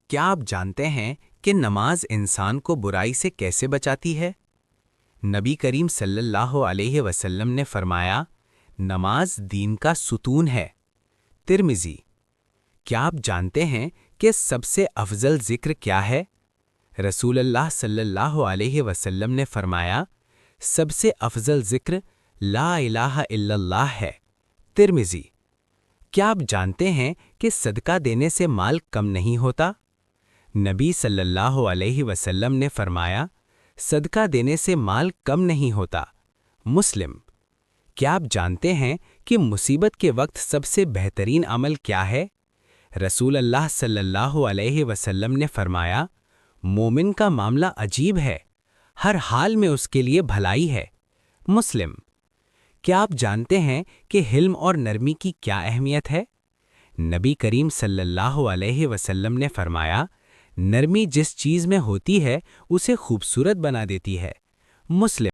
کیا آپ جانتے ہیں کہ نماز انسان کو برائی سے کیسے بچاتی ہے؟ نبی کریم صلی اللہ علیہ وسلم نے فرمایا، نماز دین کا ستون ہے۔ ترمذی۔ کیا آپ جانتے ہیں کہ سب سے افضل ذکر کیا ہے؟ رسول اللہ صلی اللہ علیہ وسلم نے فرمایا، سب سے افضل ذکر لا الہ الا اللہ ہے۔ ترمذی۔ کیا آپ جانتے ہیں کہ صدقہ دینے سے مال کم نہیں ہوتا؟ نبی صلی اللہ علیہ وسلم نے فرمایا، صدقہ دینے سے مال کم نہیں ہوتا۔ مسلم۔ کیا آپ جانتے ہیں کہ مصیبت کے وقت سب سے بہترین عمل کیا ہے؟ رسول اللہ صلی اللہ علیہ وسلم نے فرمایا، مومن کا معاملہ عجیب ہے، ہر حال میں اس کے لیے بھلائی ہے۔ مسلم۔ کیا آپ جانتے ہیں کہ حلم اور نرمی کی کیا اہمیت ہے؟ نبی کریم صلی اللہ علیہ وسلم نے فرمایا، نرمی جس چیز میں ہوتی ہے اسے خوبصورت بنا دیتی ہے۔ مسلم۔